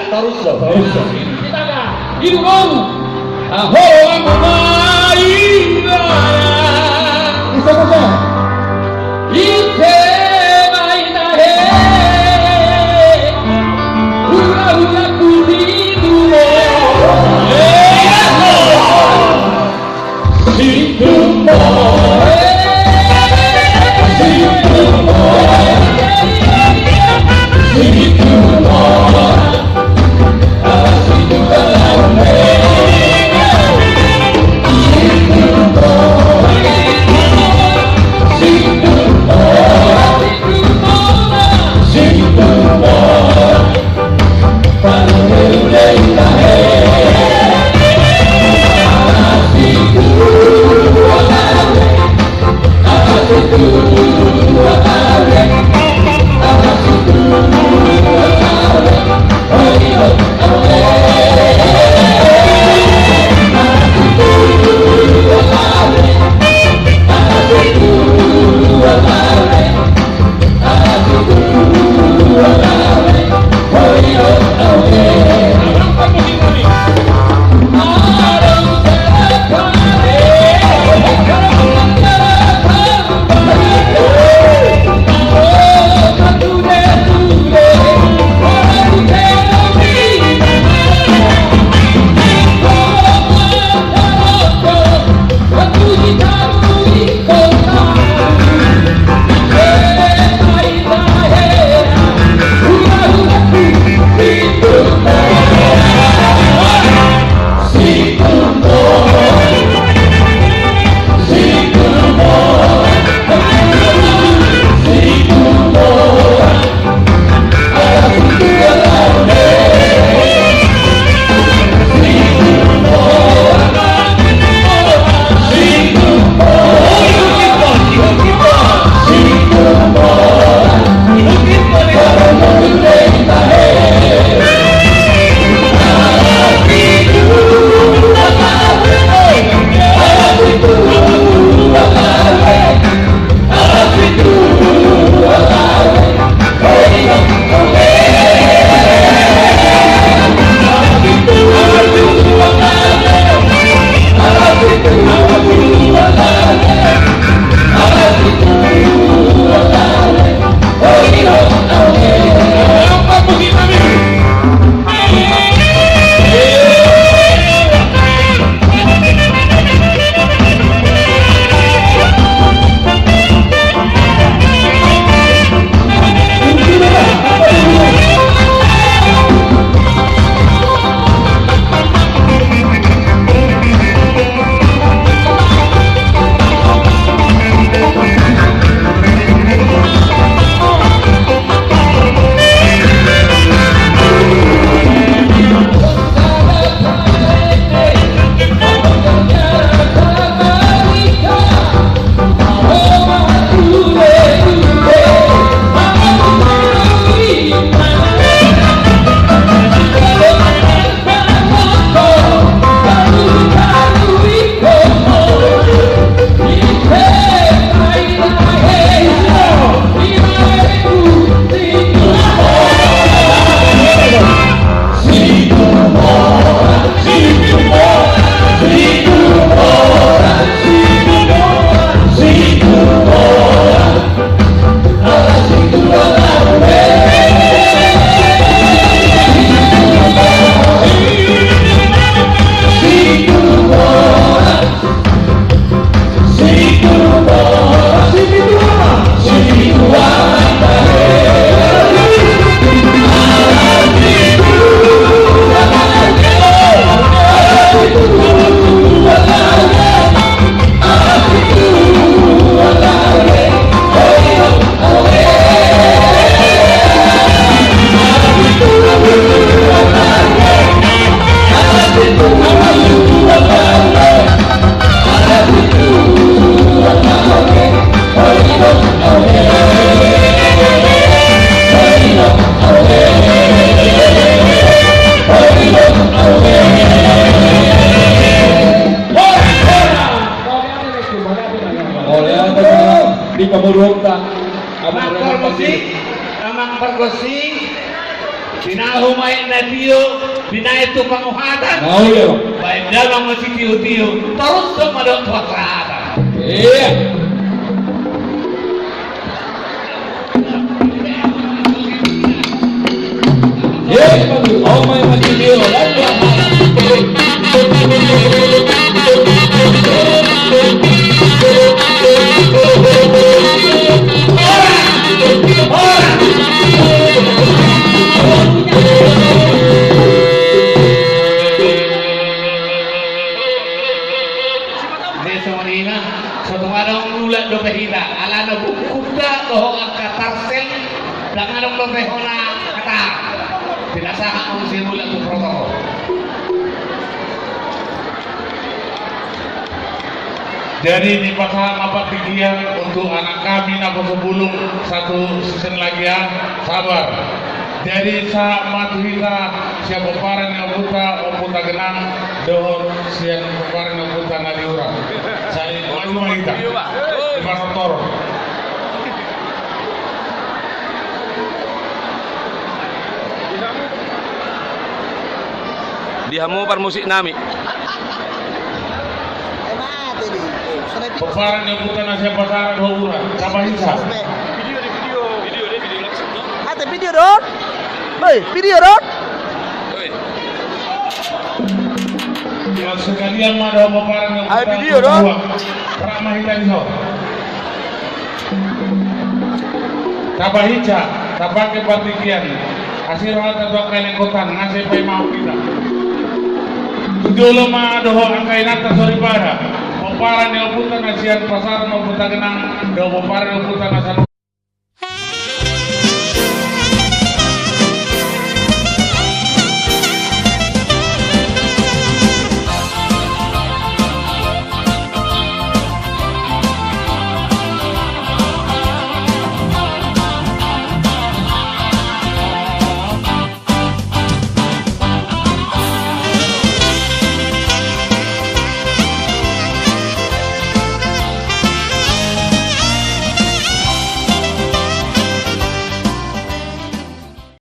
terus loh. Kita kan hidung aho maina Bisa bisa. ite maina he hula hula kudiduo Situmbo pamurong ka. Amang pergosi, humay na tiyo, binaito panguhatan. Mau ya. Baik dalam masih tiyo-tiyo, terus semadok tuakratan. Iya. Oh my video, lalu alana bukda doh katarsel danganong lorehona kata binasahan ang simula ng protokol. Jadi di pasal apa pikiran untuk anak kami nak sebelum satu season lagi ya, sabar. Jadi sa matuhita siapa parang yang buta oputa genang dohor siang parang yang buta nadiura. Saya maju kita di pasal toro. Dihamu par musik nami. Peparang yang buta nasi pasar dua urang. Sama hisa. Ada video dong? Hei, video dong? Yang sekalian mah ada peparang yang buta. Video dong? Ramah hita di sana. Tabah hija, tabah ke patikian. Asir hal tabah kene kotan ngasih pay mau kita. Dulu mah doho angkai nata sorry pada. Peparang yang buta nasian pasar mau buta genang, doho peparang yang buta nasian